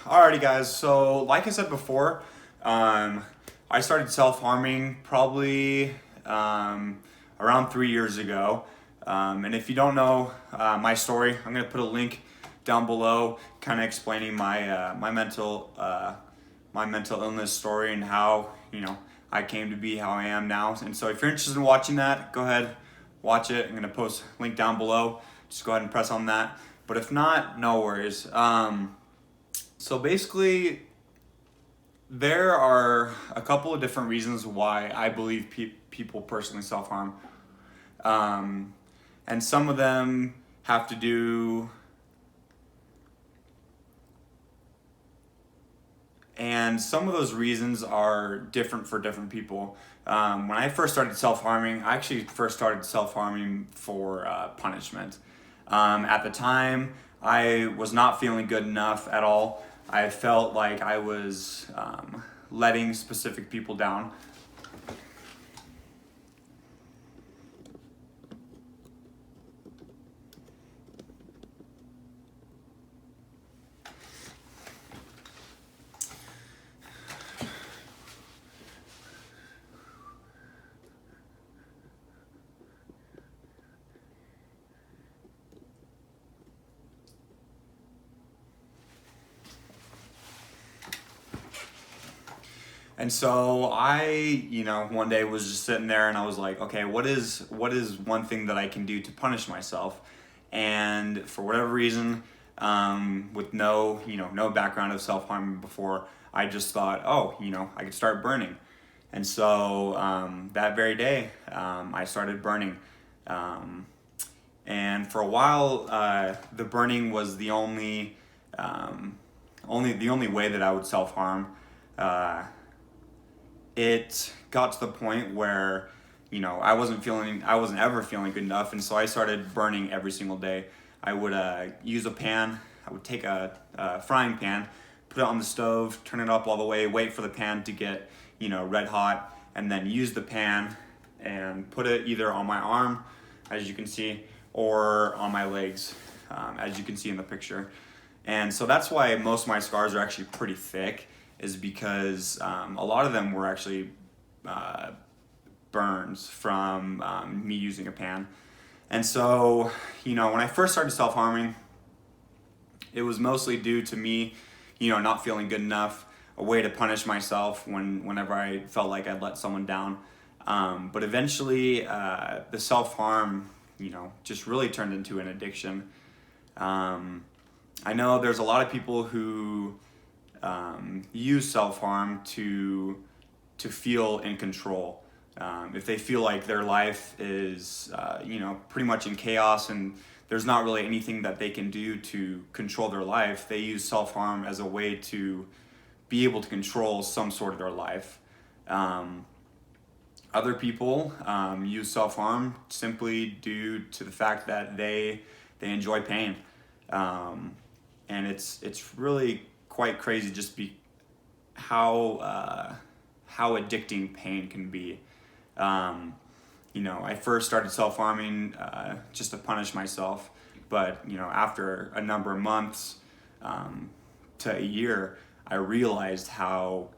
Alrighty guys, so like I said before, I started self-harming probably around 3 years ago. And if you don't know my story, I'm going to put a link down below kind of explaining my mental illness story and how, I came to be how I am now. And so if you're interested in watching that, go ahead, watch it. I'm going to post a link down below. Just go ahead and press on that. But if not, no worries. So basically, there are a couple of different reasons why I believe people personally self-harm. And some of them have to do, and some of those reasons are different for different people. When I first started self-harming, I actually first started self-harming for punishment. At the time, I was not feeling good enough at all. I felt like I was letting specific people down. And so one day was just sitting there and I was like, okay, what is one thing that I can do to punish myself? And for whatever reason, with no background of self-harm before, I just thought, I could start burning. And so that very day, I started burning. And for a while, the burning was the only way that I would self-harm. It got to the point where, I wasn't ever feeling good enough, and so I started burning every single day. I would use a pan. I would take a frying pan, put it on the stove, turn it up all the way, wait for the pan to get, red hot, and then use the pan and put it either on my arm, as you can see, or on my legs, as you can see in the picture. And so that's why most of my scars are actually pretty thick, is because a lot of them were actually burns from me using a pan. And so, when I first started self-harming, it was mostly due to me, not feeling good enough, a way to punish myself whenever I felt like I'd let someone down. But eventually, the self-harm, just really turned into an addiction. I know there's a lot of people who use self-harm to feel in control. If they feel like their life is, pretty much in chaos and there's not really anything that they can do to control their life, they use self-harm as a way to be able to control some sort of their life. Other people use self-harm simply due to the fact that they enjoy pain. And it's really quite crazy just how addicting pain can be. I first started self-harming just to punish myself, but after a number of months to a year, I realized how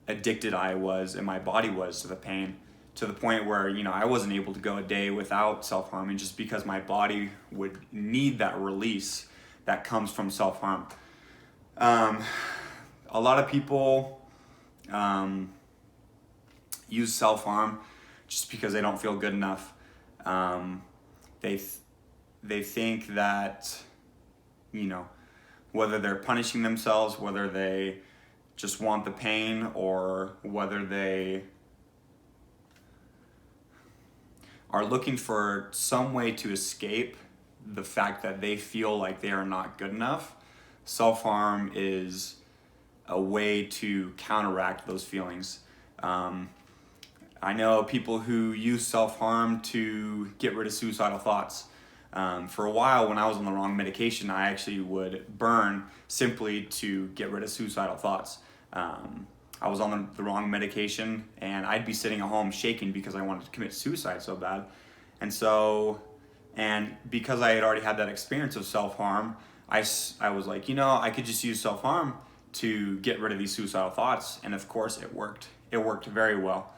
addicted I was and my body was to the pain, to the point where I wasn't able to go a day without self-harming just because my body would need that release that comes from self-harm. A lot of people use self-harm just because they don't feel good enough. They think that, whether they're punishing themselves, whether they just want the pain, or whether they are looking for some way to escape the fact that they feel like they are not good enough, self-harm is a way to counteract those feelings. I know people who use self-harm to get rid of suicidal thoughts. For a while, when I was on the wrong medication, I actually would burn simply to get rid of suicidal thoughts. I was on the wrong medication, and I'd be sitting at home shaking because I wanted to commit suicide so bad. And because I had already had that experience of self-harm, I was like, I could just use self-harm to get rid of these suicidal thoughts. And of course it worked. It worked very well.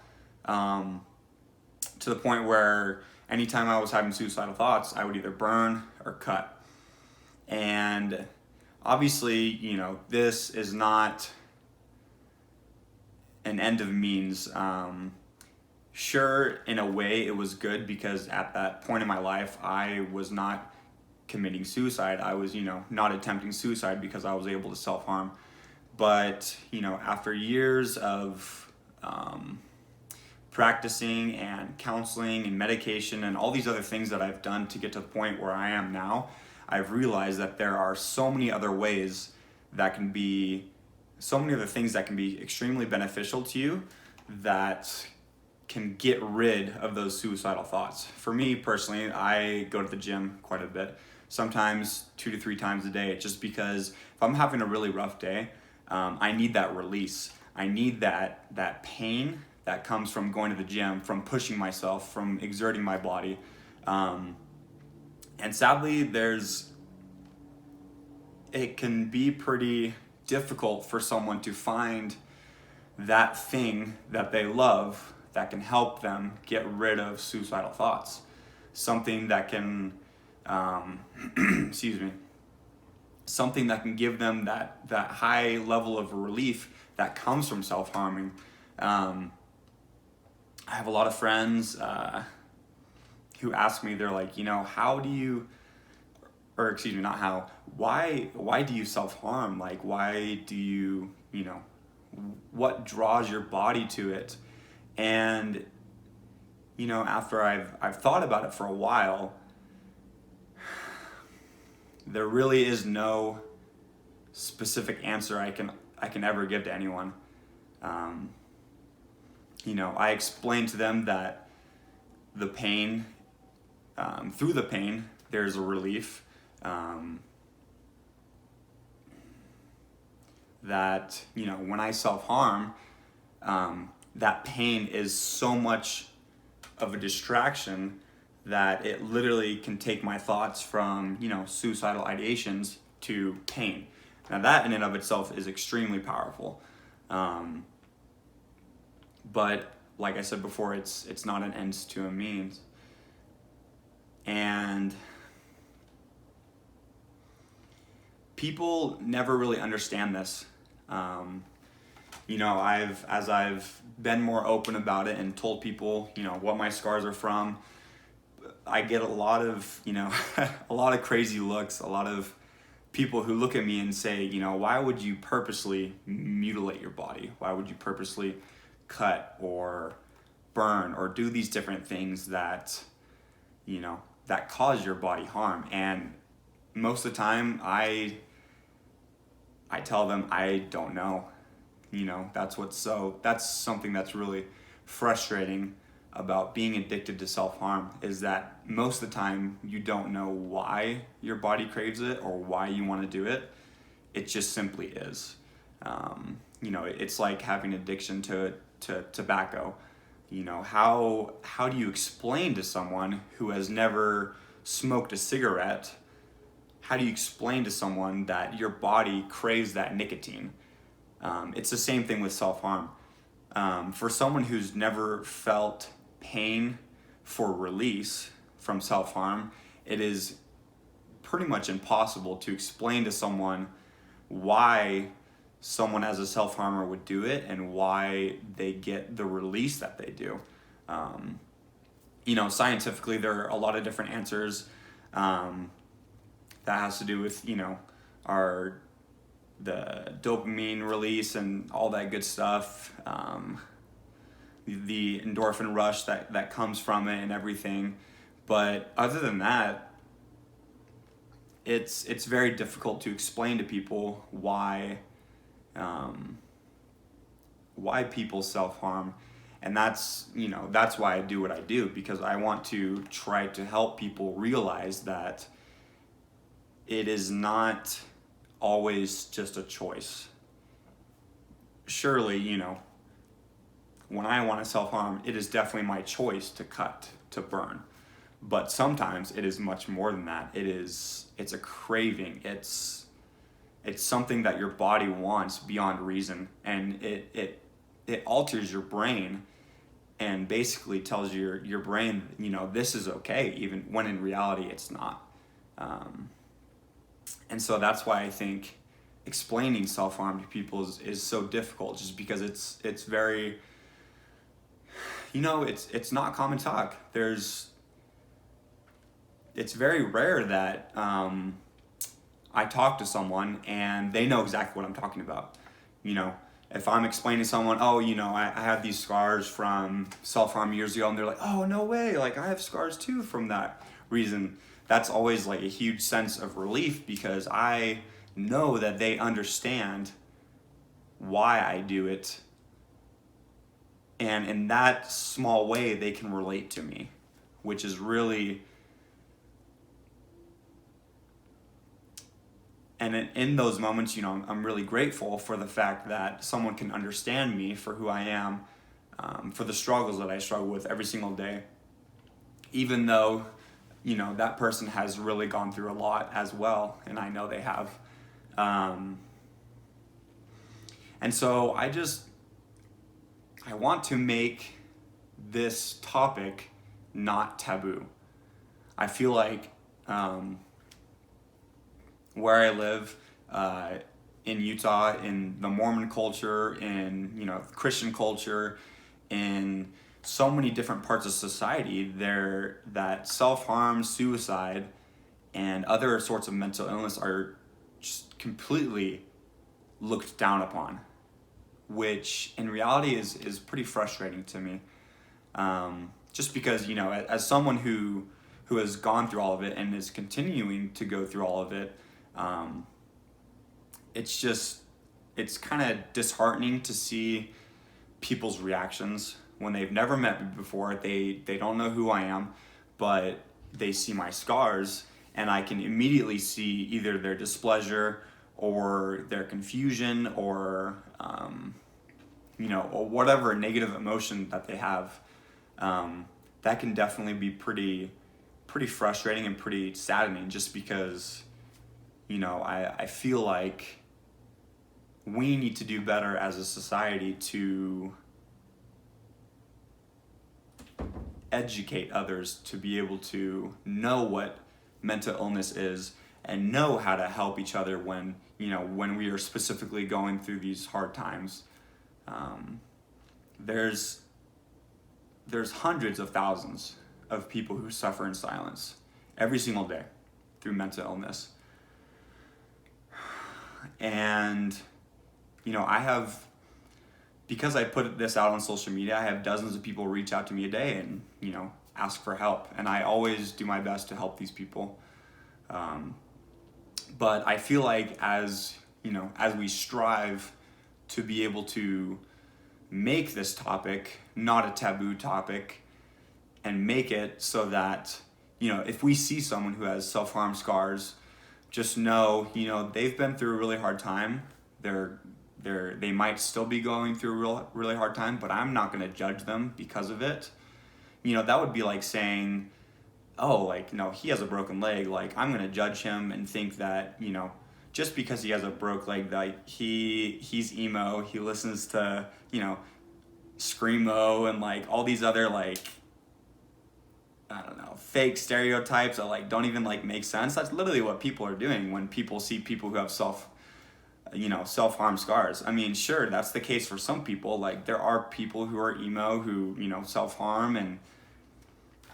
To the point where anytime I was having suicidal thoughts, I would either burn or cut. And obviously, you know, this is not an end of means. Sure, in a way it was good, because at that point in my life, I was not committing suicide. I was, you know, not attempting suicide because I was able to self-harm. But, you know, after years of practicing and counseling and medication and all these other things that I've done to get to the point where I am now, I've realized that there are so many other ways that can be, so many other things that can be extremely beneficial to you that can get rid of those suicidal thoughts. For me personally, I go to the gym quite a bit, sometimes 2 to 3 times a day, just because if I'm having a really rough day, I need that release. I need that pain that comes from going to the gym, from pushing myself, from exerting my body. And sadly, it can be pretty difficult for someone to find that thing that they love that can help them get rid of suicidal thoughts. Something that can, excuse me, something that can give them that high level of relief that comes from self-harming. I have a lot of friends who ask me, they're like, you know, why do you self-harm? Like, why do you, you know, what draws your body to it? And, you know, after I've thought about it for a while, there really is no specific answer I can ever give to anyone. You know, I explain to them that the pain, through the pain, there's a relief. That, you know, when I self-harm, that pain is so much of a distraction that it literally can take my thoughts from, you know, suicidal ideations to pain. Now that in and of itself is extremely powerful. But like I said before, it's not an ends to a means. And people never really understand this. You know, as I've been more open about it and told people, you know, what my scars are from, I get a lot of, you know, a lot of crazy looks, a lot of people who look at me and say, you know, why would you purposely mutilate your body? Why would you purposely cut or burn or do these different things that, you know, that cause your body harm? And most of the time I tell them I don't know. You know, that's something that's really frustrating about being addicted to self-harm, is that most of the time you don't know why your body craves it or why you want to do it. It just simply is. You know, it's like having addiction to tobacco. You know, how do you explain to someone who has never smoked a cigarette, how do you explain to someone that your body craves that nicotine? It's the same thing with self-harm. For someone who's never felt pain for release from self-harm, it is pretty much impossible to explain to someone why someone as a self-harmer would do it and why they get the release that they do. You know, scientifically, there are a lot of different answers that has to do with, you know, the dopamine release and all that good stuff, the endorphin rush that comes from it and everything. But other than that, it's very difficult to explain to people why people self-harm. And that's why I do what I do, because I want to try to help people realize that it is not always just a choice. Surely, you know, when I want to self-harm, it is definitely my choice to cut, to burn. But sometimes it is much more than that. It's a craving. It's It's something that your body wants beyond reason, and it alters your brain and basically tells your brain, this is okay, even when in reality it's not. And so that's why I think explaining self-harm to people is so difficult, just because it's very, it's not common talk. It's very rare that I talk to someone and they know exactly what I'm talking about. If I'm explaining to someone, I have these scars from self-harm years ago, and they're like, oh, no way, like I have scars too from that reason. That's always like a huge sense of relief, because I know that they understand why I do it. And in that small way, they can relate to me, which is really, and in those moments, I'm really grateful for the fact that someone can understand me for who I am, for the struggles that I struggle with every single day, even though, that person has really gone through a lot as well, and I know they have. And so I want to make this topic not taboo. I feel like where I live in Utah, in the Mormon culture, in Christian culture, in so many different parts of society, that self-harm, suicide, and other sorts of mental illness are just completely looked down upon, which in reality is pretty frustrating to me. Just because, as someone who has gone through all of it and is continuing to go through all of it, it's kind of disheartening to see people's reactions when they've never met me before. They don't know who I am, but they see my scars, and I can immediately see either their displeasure or their confusion, or or whatever negative emotion that they have. That can definitely be pretty frustrating and pretty saddening, just because I feel like we need to do better as a society to educate others to be able to know what mental illness is, and know how to help each other when we are specifically going through these hard times. There's hundreds of thousands of people who suffer in silence every single day through mental illness. And because I put this out on social media, I have dozens of people reach out to me a day and ask for help, and I always do my best to help these people. But I feel like as we strive to be able to make this topic not a taboo topic, and make it so that if we see someone who has self-harm scars, just know they've been through a really hard time. They might still be going through a really hard time, but I'm not going to judge them because of it. That would be like saying, oh, he has a broken leg, I'm going to judge him and think that just because he has a broke leg, that he's emo, he listens to screamo and all these other I don't know, fake stereotypes that don't even make sense. That's literally what people are doing when people see people who have self-harm scars. I mean, sure, that's the case for some people. There are people who are emo who self-harm and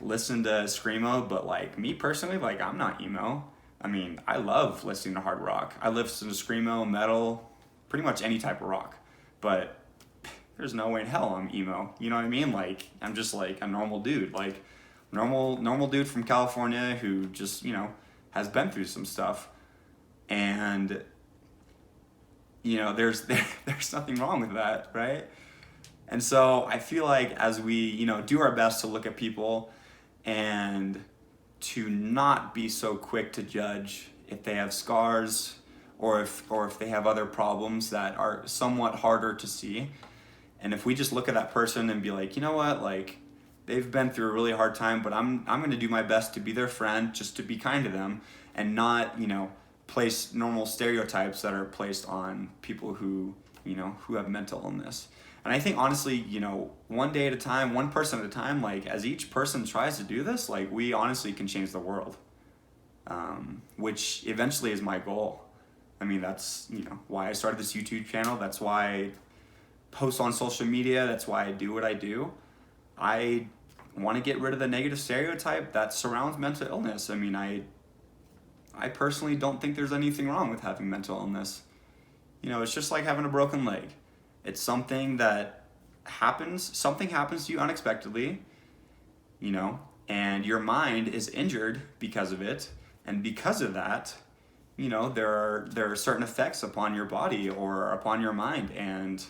listen to screamo, but me personally, I'm not emo. I mean, I love listening to hard rock. I listen to screamo, metal, pretty much any type of rock. But there's no way in hell I'm emo. You know what I mean? I'm just a normal dude. Normal dude from California who just, has been through some stuff. And, there's nothing wrong with that, right? And so I feel like as we, do our best to look at people and to not be so quick to judge if they have scars or if they have other problems that are somewhat harder to see. And if we just look at that person and be like, you know what, they've been through a really hard time, but I'm going to do my best to be their friend, just to be kind to them and not, replace normal stereotypes that are placed on people who, who have mental illness. And I think honestly, one day at a time, one person at a time, like as each person tries to do this, like we honestly can change the world, which eventually is my goal. I mean, that's, why I started this YouTube channel. That's why I post on social media. That's why I do what I do. I want to get rid of the negative stereotype that surrounds mental illness. I mean, I personally don't think there's anything wrong with having mental illness. It's just like having a broken leg. It's something that something happens to you unexpectedly, and your mind is injured because of it. And because of that, there are certain effects upon your body or upon your mind. And,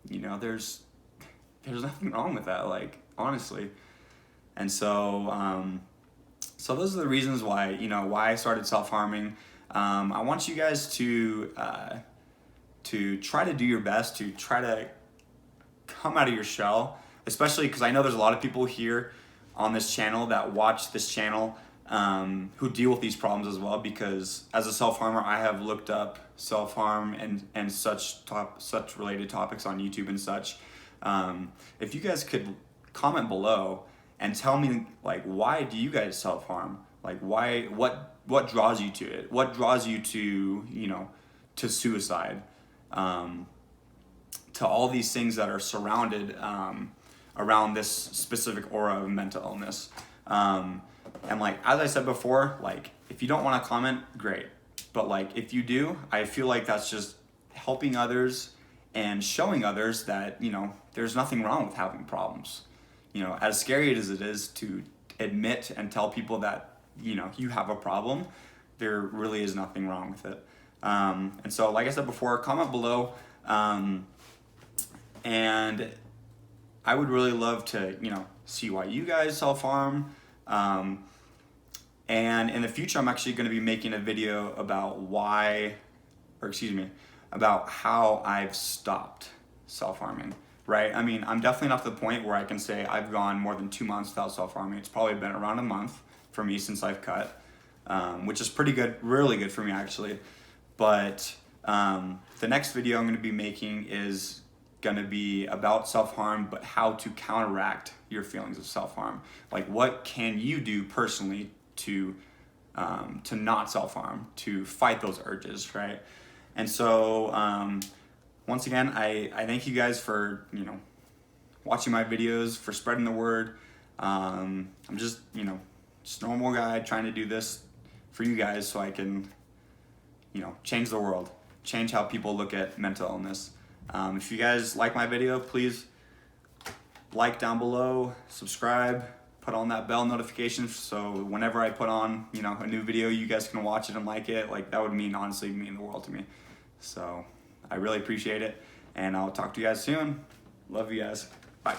there's nothing wrong with that, like, honestly. And so, so those are the reasons why, why I started self-harming. I want you guys to try to do your best to try to come out of your shell, especially because I know there's a lot of people here on this channel that watch this channel who deal with these problems as well, because as a self-harmer, I have looked up self-harm and such related topics on YouTube and such. If you guys could comment below and tell me, like, why do you guys self-harm? Like, what draws you to it? What draws you to, to suicide? To all these things that are surrounded around this specific aura of mental illness. And like, as I said before, like, if you don't want to comment, great. But like, if you do, I feel like that's just helping others and showing others that, there's nothing wrong with having problems. As scary as it is to admit and tell people that, you have a problem, there really is nothing wrong with it. And so, like I said before, comment below. And I would really love to, see why you guys self-harm. And in the future, I'm actually going to be making a video about about how I've stopped self-harming, right? I mean, I'm definitely not to the point where I can say I've gone more than 2 months without self-harming. It's probably been around a month for me since I've cut, which is pretty good, really good for me actually. But the next video I'm going to be making is going to be about self-harm, but how to counteract your feelings of self-harm. Like, what can you do personally to not self-harm, to fight those urges, right? And so once again, I thank you guys for watching my videos, for spreading the word. I'm just just a normal guy trying to do this for you guys so I can change the world, change how people look at mental illness. If you guys like my video, please like down below, subscribe, put on that bell notification so whenever I put on a new video, you guys can watch it and like it. Like, that would honestly mean the world to me. So I really appreciate it, and I'll talk to you guys soon. Love you guys. Bye.